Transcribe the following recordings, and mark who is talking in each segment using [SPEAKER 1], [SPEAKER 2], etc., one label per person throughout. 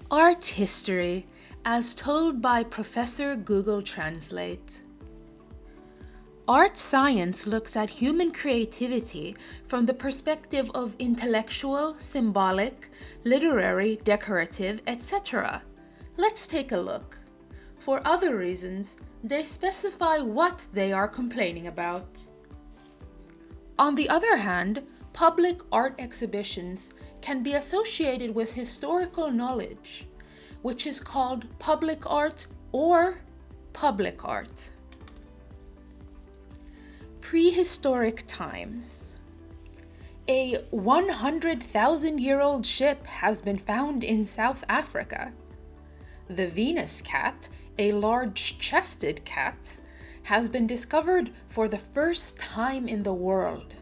[SPEAKER 1] Art history, as told by Professor Google Translate. Art science looks at human creativity from the perspective of intellectual, symbolic, literary, decorative, etc. Let's take a look. For other reasons, they specify what they are complaining about. On the other hand, public art exhibitions can be associated with historical knowledge, which is called public art or public art. Prehistoric times. A 100,000-year-old ship has been found in South Africa. The Venus cat, a large-chested cat, has been discovered for the first time in the world.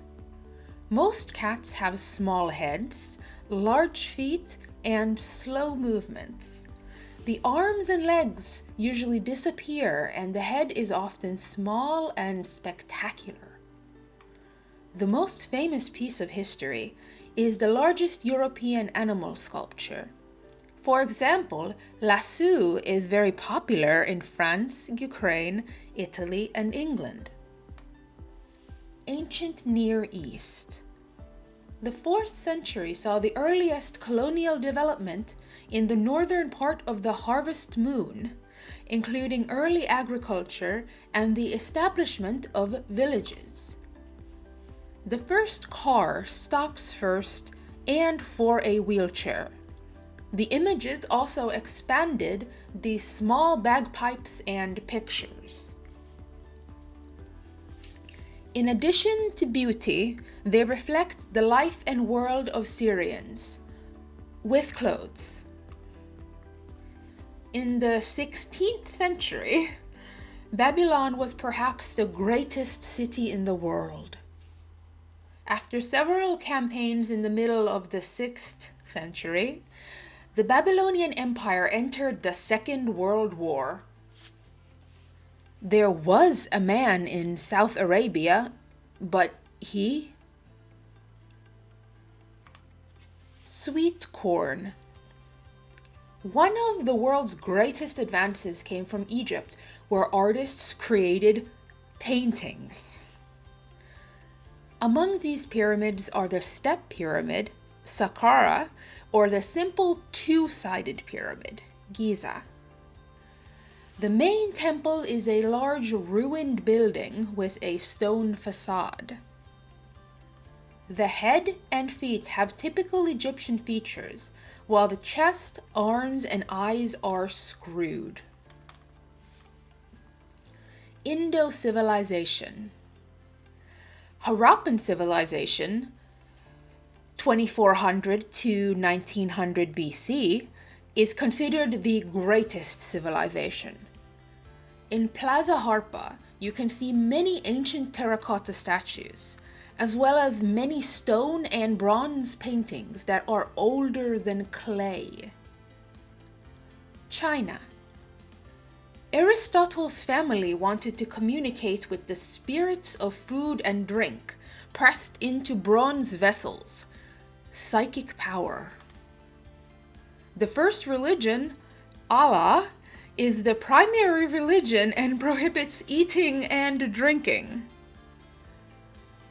[SPEAKER 1] Most cats have small heads, large feet, and slow movements. The arms and legs usually disappear, and the head is often small and spectacular. The most famous piece of history is the largest European animal sculpture. For example, lasso is very popular in France, Ukraine, Italy, and England. Ancient Near East. The 4th century saw the earliest colonial development in the northern part of the Harvest Moon, including early agriculture and the establishment of villages. The first car stops first and for a wheelchair. The images also expanded the small bagpipes and pictures. In addition to beauty, they reflect the life and world of Syrians, with clothes. In the 16th century, Babylon was perhaps the greatest city in the world. After several campaigns in the middle of the 6th century, the Babylonian Empire entered the Second World War. There was a man in South Arabia, but Sweet corn. One of the world's greatest advances came from Egypt, where artists created paintings. Among these pyramids are the Step Pyramid, Saqqara, or the simple two-sided pyramid, Giza. The main temple is a large ruined building with a stone facade. The head and feet have typical Egyptian features, while the chest, arms, and eyes are screwed. Indo-civilization. Harappan civilization, 2400 to 1900 BC, is considered the greatest civilization. In Plaza Harpa, you can see many ancient terracotta statues, as well as many stone and bronze paintings that are older than clay. China. Aristotle's family wanted to communicate with the spirits of food and drink pressed into bronze vessels. Psychic power. The first religion, Allah, is the primary religion and prohibits eating and drinking.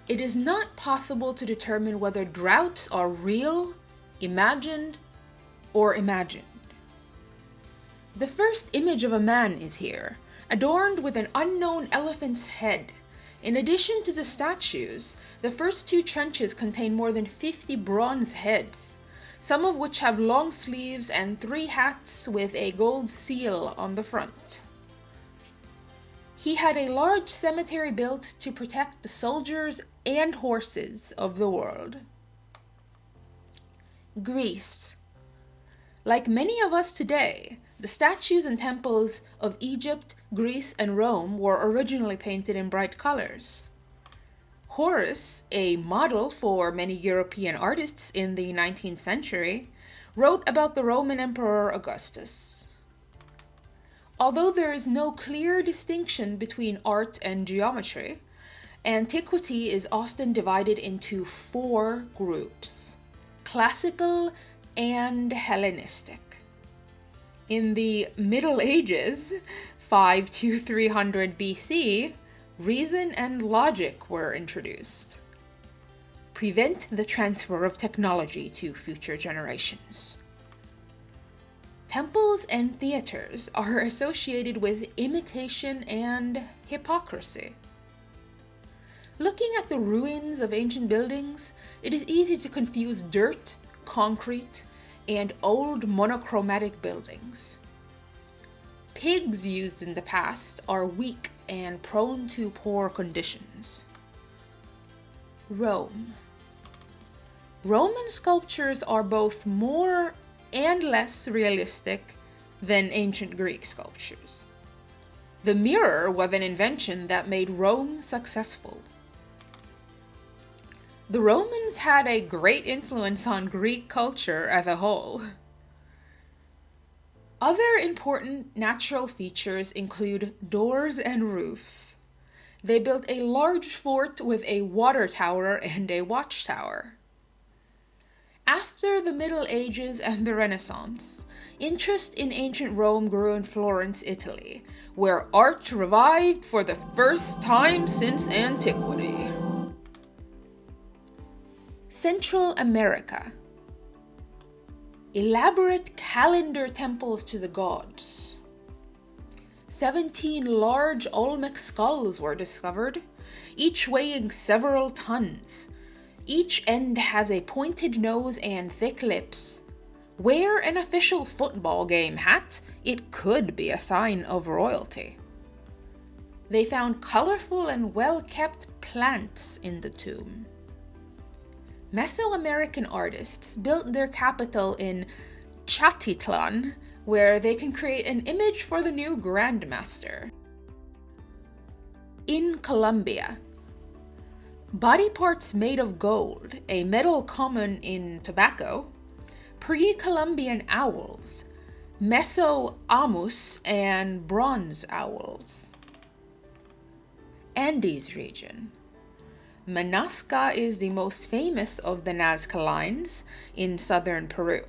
[SPEAKER 1] It is not possible to determine whether droughts are real, imagined, or imagined. The first image of a man is here, adorned with an unknown elephant's head. In addition to the statues, the first 2 trenches contain more than 50 bronze heads, some of which have long sleeves and 3 hats with a gold seal on the front. He had a large cemetery built to protect the soldiers and horses of the world. Greece. Like many of us today, the statues and temples of Egypt, Greece, and Rome were originally painted in bright colors. Horace, a model for many European artists in the 19th century, wrote about the Roman Emperor Augustus. Although there is no clear distinction between art and geometry, antiquity is often divided into 4 groups: classical and Hellenistic. In the Middle Ages, 5 to 300 BC, reason and logic were introduced. Prevent the transfer of technology to future generations. Temples and theaters are associated with imitation and hypocrisy. Looking at the ruins of ancient buildings, it is easy to confuse dirt, concrete, and old monochromatic buildings. Pigs used in the past are weak and prone to poor conditions. Rome. Roman sculptures are both more and less realistic than ancient Greek sculptures. The mirror was an invention that made Rome successful. The Romans had a great influence on Greek culture as a whole. Other important natural features include doors and roofs. They built a large fort with a water tower and a watchtower. After the Middle Ages and the Renaissance, interest in ancient Rome grew in Florence, Italy, where art revived for the first time since antiquity. Central America. Elaborate calendar temples to the gods. 17 large Olmec skulls were discovered, each weighing several tons. Each end has a pointed nose and thick lips. Wear an official football game hat, it could be a sign of royalty. They found colorful and well-kept plants in the tomb. Mesoamerican artists built their capital in Chatitlan, where they can create an image for the new Grandmaster. In Colombia, body parts made of gold, a metal common in tobacco, pre-Columbian owls, Meso-Amus, and bronze owls. Andes region. Manasca is the most famous of the Nazca lines in southern Peru.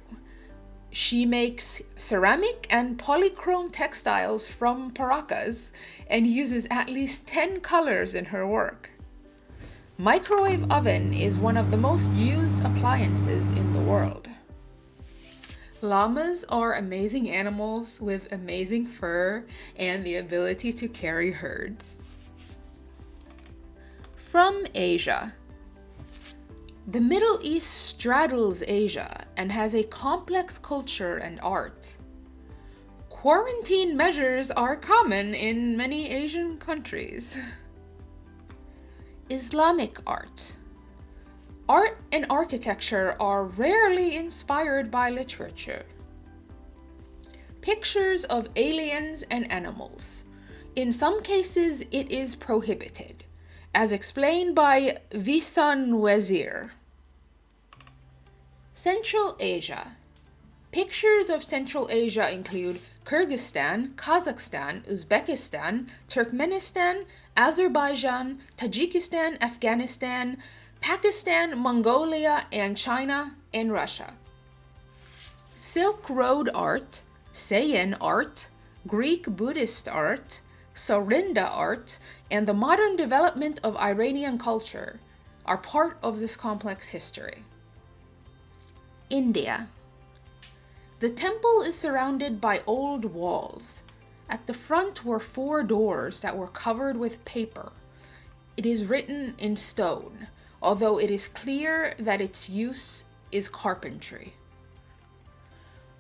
[SPEAKER 1] She makes ceramic and polychrome textiles from paracas and uses at least 10 colors in her work. Microwave oven is one of the most used appliances in the world. Llamas are amazing animals with amazing fur and the ability to carry herds. From Asia. The Middle East straddles Asia and has a complex culture and art. Quarantine measures are common in many Asian countries. Islamic art. Art and architecture are rarely inspired by literature. Pictures of aliens and animals. In some cases, it is prohibited, as explained by Visan Wazir. Central Asia. Pictures of Central Asia include Kyrgyzstan, Kazakhstan, Uzbekistan, Turkmenistan, Azerbaijan, Tajikistan, Afghanistan, Pakistan, Mongolia, and China and Russia. Silk Road art, Saiyan art, Greek Buddhist art, Sarinda art, and the modern development of Iranian culture are part of this complex history. India. The temple is surrounded by old walls. At the front were 4 doors that were covered with paper. It is written in stone, although it is clear that its use is carpentry.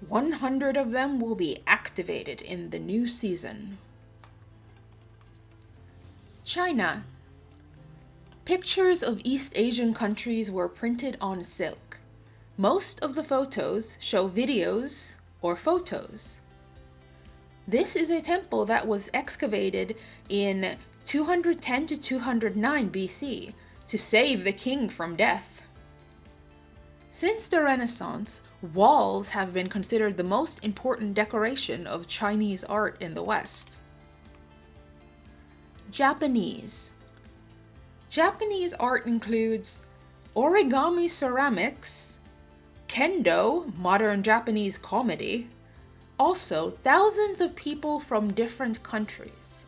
[SPEAKER 1] 100 of them will be activated in the new season. China. Pictures of East Asian countries were printed on silk. Most of the photos show videos or photos. This is a temple that was excavated in 210 to 209 BC to save the king from death. Since the Renaissance, walls have been considered the most important decoration of Chinese art in the West. Japanese. Japanese art includes origami ceramics, kendo, modern Japanese comedy, Also, thousands of people from different countries.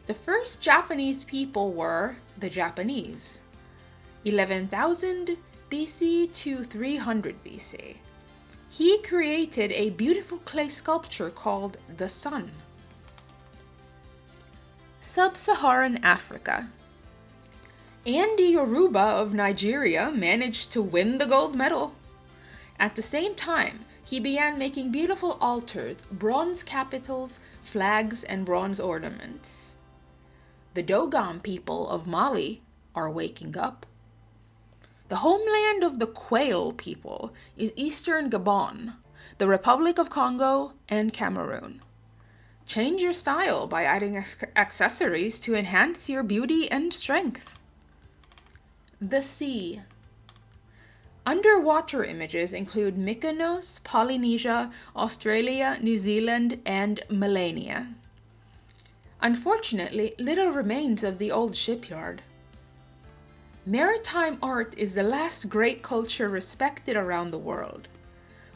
[SPEAKER 1] The first Japanese people were the Japanese, 11,000 BC to 300 BC. He created a beautiful clay sculpture called the Sun. Sub-Saharan Africa. Andy Yoruba of Nigeria managed to win the gold medal. At the same time, he began making beautiful altars, bronze capitals, flags, and bronze ornaments. The Dogon people of Mali are waking up. The homeland of the Quail people is Eastern Gabon, the Republic of Congo, and Cameroon. Change your style by adding accessories to enhance your beauty and strength. The sea. Underwater images include Mykonos, Polynesia, Australia, New Zealand, and Melania. Unfortunately, little remains of the old shipyard. Maritime art is the last great culture respected around the world.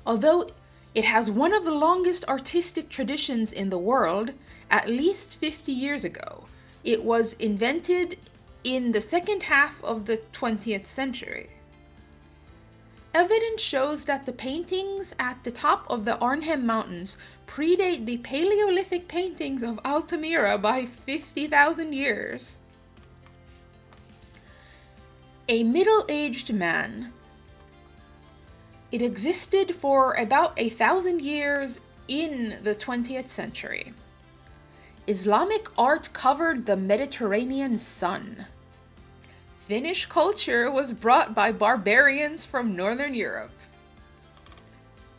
[SPEAKER 1] Although it has one of the longest artistic traditions in the world, at least 50 years ago, it was invented in the second half of the 20th century. Evidence shows that the paintings at the top of the Arnhem Mountains predate the Paleolithic paintings of Altamira by 50,000 years. A middle-aged man. It existed for about 1,000 years in the 20th century. Islamic art covered the Mediterranean sun. Finnish culture was brought by barbarians from Northern Europe.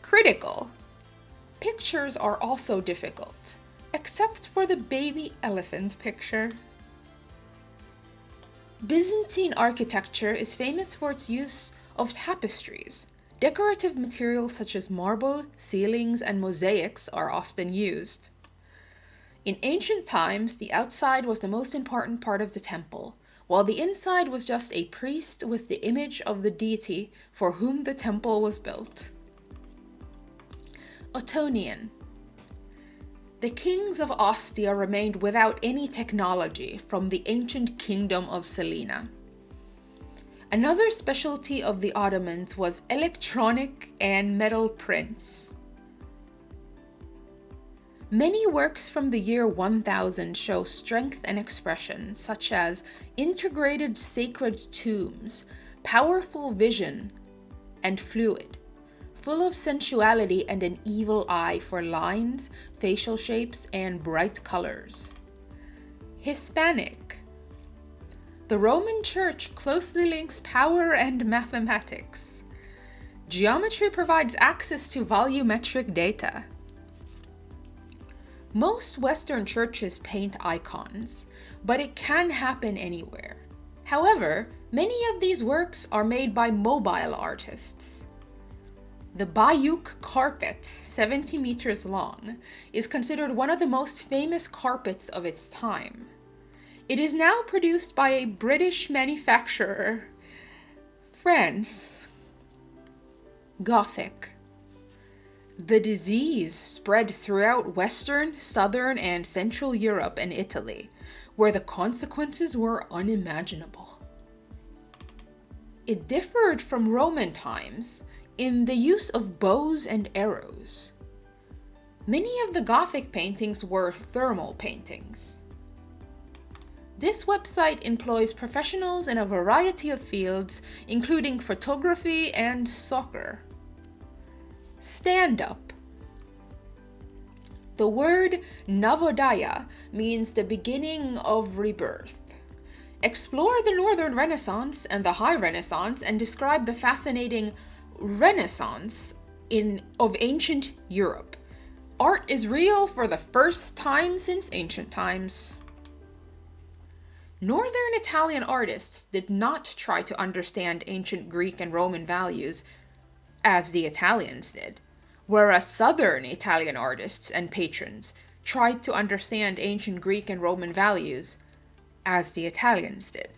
[SPEAKER 1] Critical. Pictures are also difficult, except for the baby elephant picture. Byzantine architecture is famous for its use of tapestries. Decorative materials such as marble, ceilings, and mosaics are often used. In ancient times, the outside was the most important part of the temple, while the inside was just a priest with the image of the deity for whom the temple was built. Ottonian. The kings of Ostia remained without any technology from the ancient kingdom of Selena. Another specialty of the Ottomans was electronic and metal prints. Many works from the year 1000 show strength and expression, such as integrated sacred tombs, powerful vision, and fluid, full of sensuality and an evil eye for lines, facial shapes, and bright colors. Hispanic. The Roman Church closely links power and mathematics. Geometry provides access to volumetric data. Most Western churches paint icons, but it can happen anywhere. However, many of these works are made by mobile artists. The Bayuk carpet, 70 meters long, is considered one of the most famous carpets of its time. It is now produced by a British manufacturer. France. Gothic. The disease spread throughout Western, Southern, and Central Europe and Italy, where the consequences were unimaginable. It differed from Roman times in the use of bows and arrows. Many of the Gothic paintings were thermal paintings. This website employs professionals in a variety of fields, including photography and soccer. Stand-up. The word Navodaya means the beginning of rebirth. Explore the Northern Renaissance and the High Renaissance and describe the fascinating Renaissance of ancient Europe. Art is real for the first time since ancient times. Northern Italian artists did not try to understand ancient Greek and Roman values as the Italians did, whereas Southern Italian artists and patrons tried to understand ancient Greek and Roman values as the Italians did.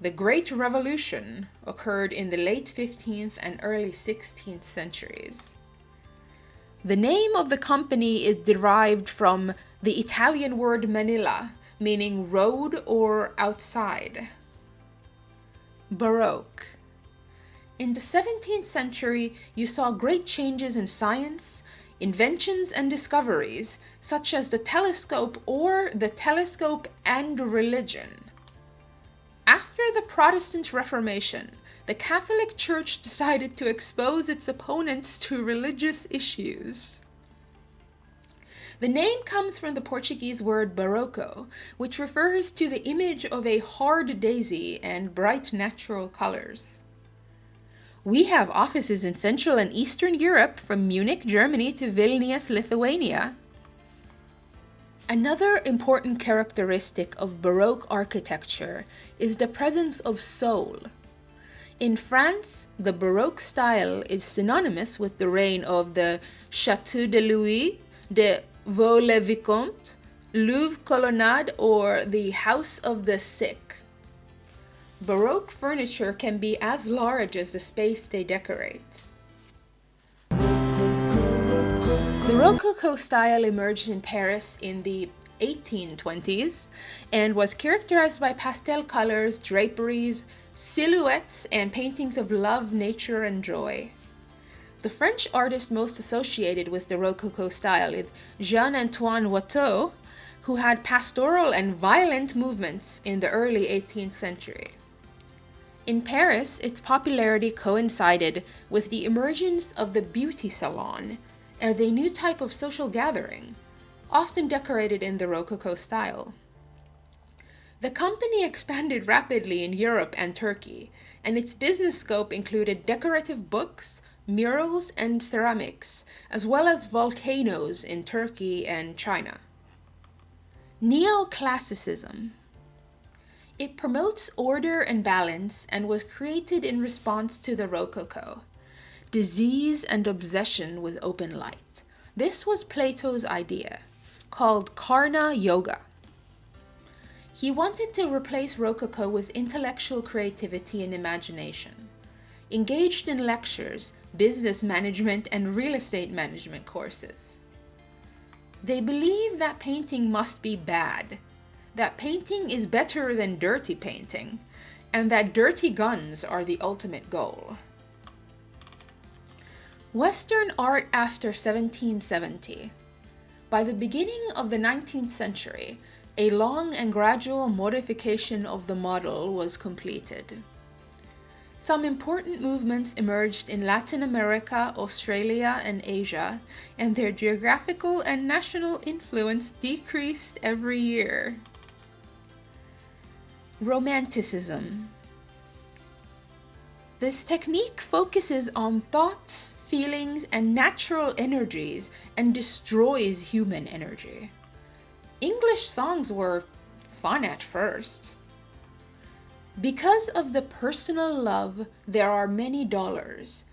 [SPEAKER 1] The Great Revolution occurred in the late 15th and early 16th centuries. The name of the company is derived from the Italian word Manila, meaning road or outside. Baroque. In the 17th century, you saw great changes in science, inventions and discoveries, such as the telescope or the telescope and religion. After the Protestant Reformation, the Catholic Church decided to expose its opponents to religious issues. The name comes from the Portuguese word barroco, which refers to the image of a hard daisy and bright natural colors. We have offices in Central and Eastern Europe, from Munich, Germany to Vilnius, Lithuania. Another important characteristic of Baroque architecture is the presence of soul. In France, the Baroque style is synonymous with the reign of the Château de Louis, de Vaux-le-Vicomte, Louvre Colonnade, or the House of the Sick. Baroque furniture can be as large as the space they decorate. The Rococo style emerged in Paris in the 1820s and was characterized by pastel colors, draperies, silhouettes, and paintings of love, nature, and joy. The French artist most associated with the Rococo style is Jean-Antoine Watteau, who had pastoral and violent movements in the early 18th century. In Paris, its popularity coincided with the emergence of the beauty salon, and a new type of social gathering, often decorated in the Rococo style. The company expanded rapidly in Europe and Turkey, and its business scope included decorative books, murals, and ceramics, as well as volcanoes in Turkey and China. Neoclassicism. It promotes order and balance and was created in response to the Rococo, disease and obsession with open light. This was Plato's idea, called Karna Yoga. He wanted to replace Rococo with intellectual creativity and imagination. Engaged in lectures, business management, and real estate management courses. They believe that painting must be bad, that painting is better than dirty painting, and that dirty guns are the ultimate goal. Western art after 1770. By the beginning of the 19th century, a long and gradual modification of the model was completed. Some important movements emerged in Latin America, Australia, and Asia, and their geographical and national influence decreased every year. Romanticism. This technique focuses on thoughts, feelings, and natural energies and destroys human energy. English songs were fun at first. Because of the personal love, there are many dollars.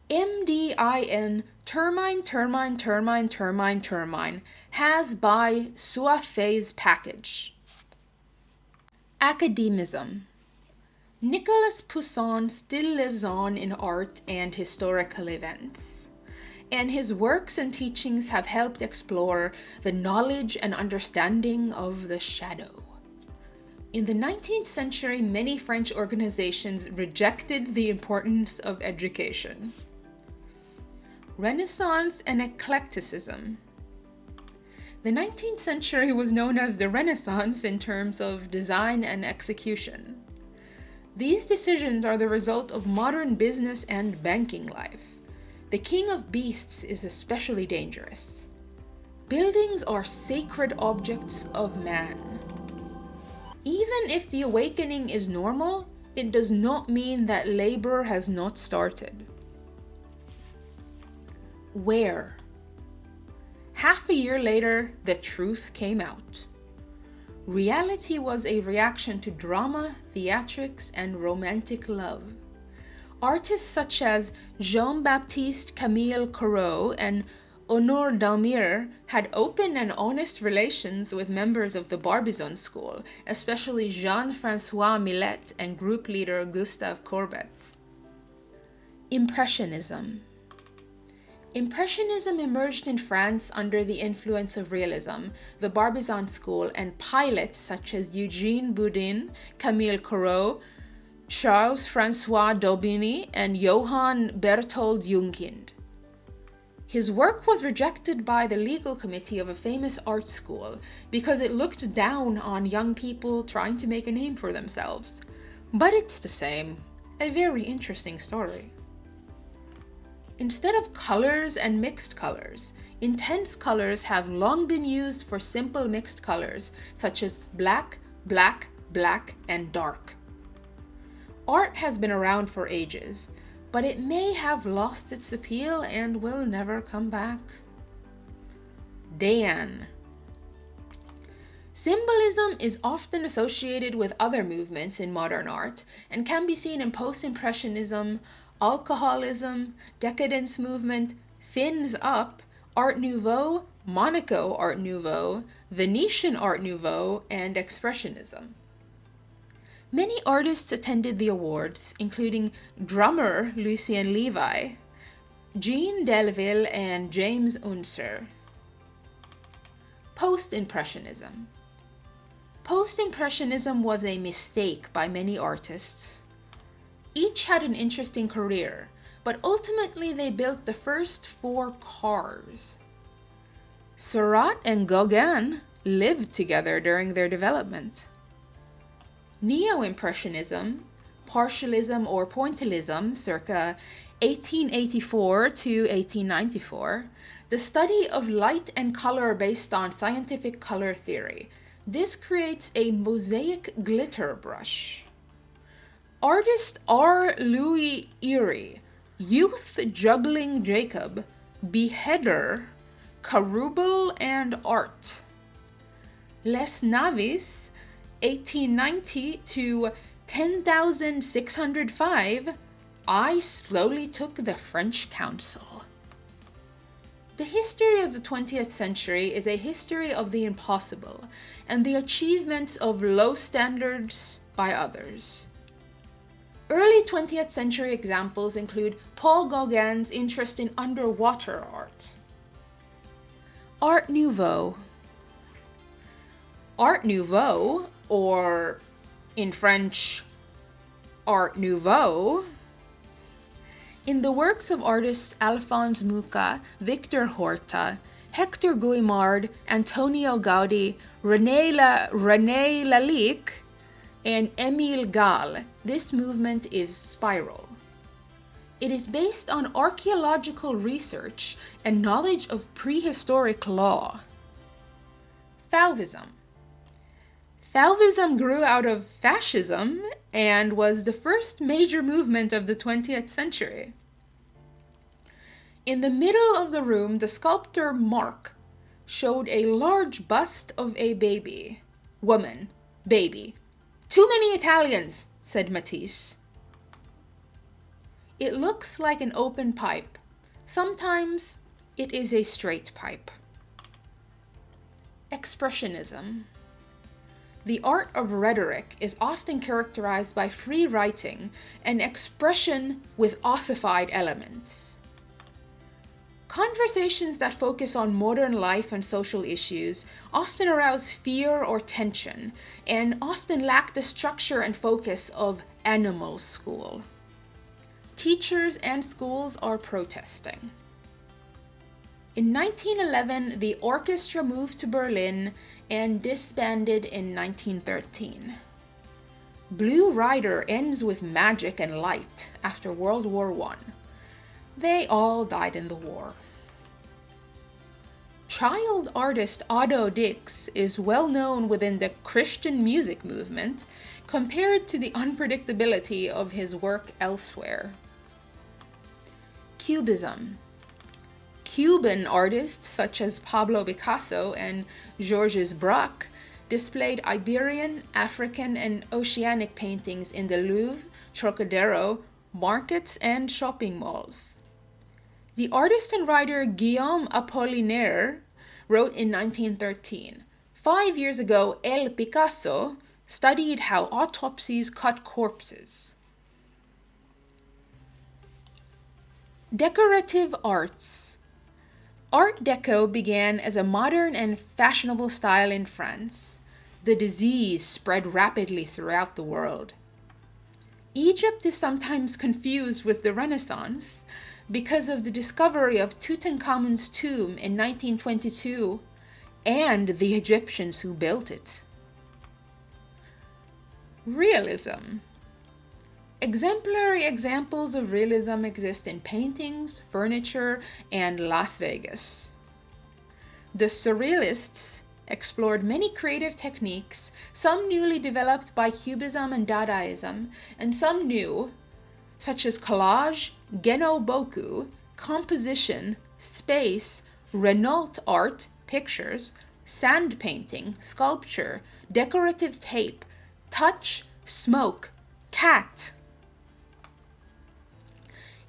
[SPEAKER 1] MDIN, termine, termine, termine, termine, termine, has by Suafe's package. Academism. Nicolas Poussin still lives on in art and historical events, and his works and teachings have helped explore the knowledge and understanding of the shadow. In the 19th century, many French organizations rejected the importance of education. Renaissance and eclecticism. The 19th century was known as the Renaissance in terms of design and execution. These decisions are the result of modern business and banking life. The king of beasts is especially dangerous. Buildings are sacred objects of man. Even if the awakening is normal, it does not mean that labor has not started. Where? Half a year later, the truth came out. Reality was a reaction to drama, theatrics, and romantic love. Artists such as Jean-Baptiste Camille Corot and Honore d'Almire had open and honest relations with members of the Barbizon school, especially Jean-François Millet and group leader Gustave Courbet. Impressionism. Impressionism emerged in France under the influence of realism, the Barbizon school, and pilots such as Eugene Boudin, Camille Corot, Charles-François Daubigny, and Johann Berthold Junkind. His work was rejected by the legal committee of a famous art school because it looked down on young people trying to make a name for themselves. But it's the same. A very interesting story. Instead of colors and mixed colors, intense colors have long been used for simple mixed colors, such as black, black, black, and dark. Art has been around for ages, but it may have lost its appeal and will never come back. Dan. Symbolism is often associated with other movements in modern art and can be seen in post-impressionism, alcoholism, decadence movement, fins up, Art Nouveau, Monaco Art Nouveau, Venetian Art Nouveau, and Expressionism. Many artists attended the awards, including drummer Lucien Levy, Jean Delville, and James Unser. Post-impressionism. Post-impressionism was a mistake by many artists. Each had an interesting career, but ultimately they built the first 4 cars. Seurat and Gauguin lived together during their development. Neo-impressionism, partialism or pointillism circa 1884 to 1894, the study of light and color based on scientific color theory. This creates a mosaic glitter brush. Artist R. Louis Erie, Youth Juggling Jacob, Beheader, Carubel, and Art. Les Navis, 1890 to 10,605, I slowly took the French Council. The history of the 20th century is a history of the impossible and the achievements of low standards by others. Early 20th century examples include Paul Gauguin's interest in underwater art. Art Nouveau. Art Nouveau, or in French, Art Nouveau, in the works of artists Alphonse Mucha, Victor Horta, Hector Guimard, Antonio Gaudi, René Lalique, and Émile Gall, this movement is spiral. It is based on archaeological research and knowledge of prehistoric law. Fauvism. Fauvism grew out of fascism and was the first major movement of the 20th century. In the middle of the room, the sculptor Marc showed a large bust of a baby. Woman, baby. Too many Italians, said Matisse. It looks like an open pipe. Sometimes it is a straight pipe. Expressionism. The art of rhetoric is often characterized by free writing and expression with ossified elements. Conversations that focus on modern life and social issues often arouse fear or tension and often lack the structure and focus of animal school. Teachers and schools are protesting. In 1911, the orchestra moved to Berlin and disbanded in 1913. Blue Rider ends with magic and light after World War I. They all died in the war. Child artist Otto Dix is well known within the Christian music movement compared to the unpredictability of his work elsewhere. Cubism. Cuban artists such as Pablo Picasso and Georges Braque displayed Iberian, African, and Oceanic paintings in the Louvre, Trocadero, markets, and shopping malls. The artist and writer Guillaume Apollinaire wrote in 1913, 5 years ago, El Picasso studied how autopsies cut corpses. Decorative arts. Art Deco began as a modern and fashionable style in France. The disease spread rapidly throughout the world. Egypt is sometimes confused with the Renaissance because of the discovery of Tutankhamun's tomb in 1922 and the Egyptians who built it. Realism. Exemplary examples of realism exist in paintings, furniture, and Las Vegas. The Surrealists explored many creative techniques, some newly developed by Cubism and Dadaism, and some new, such as collage, genoboku, composition, space, Renault art, pictures, sand painting, sculpture, decorative tape, touch, smoke, cat.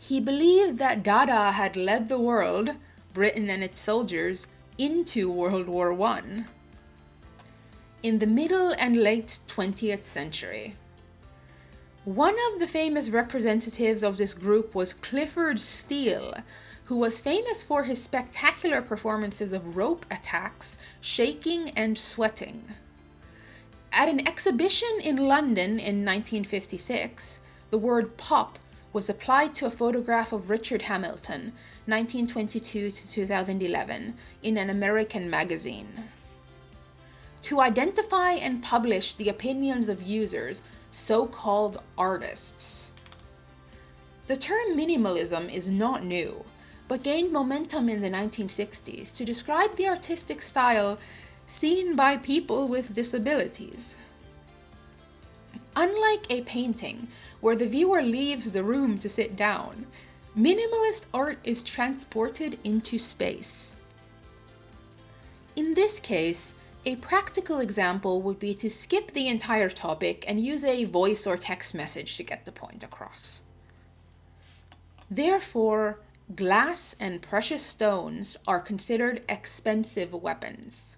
[SPEAKER 1] He believed that Dada had led the world, Britain and its soldiers, into World War I. In the middle and late 20th century. One of the famous representatives of this group was Clifford Steele, who was famous for his spectacular performances of rope attacks, shaking, and sweating. At an exhibition in London in 1956, the word pop was applied to a photograph of Richard Hamilton, 1922 to 2011, in an American magazine. To identify and publish the opinions of users, so-called artists. The term minimalism is not new, but gained momentum in the 1960s to describe the artistic style seen by people with disabilities. Unlike a painting, where the viewer leaves the room to sit down, minimalist art is transported into space. In this case, a practical example would be to skip the entire topic and use a voice or text message to get the point across. Therefore, glass and precious stones are considered expensive weapons.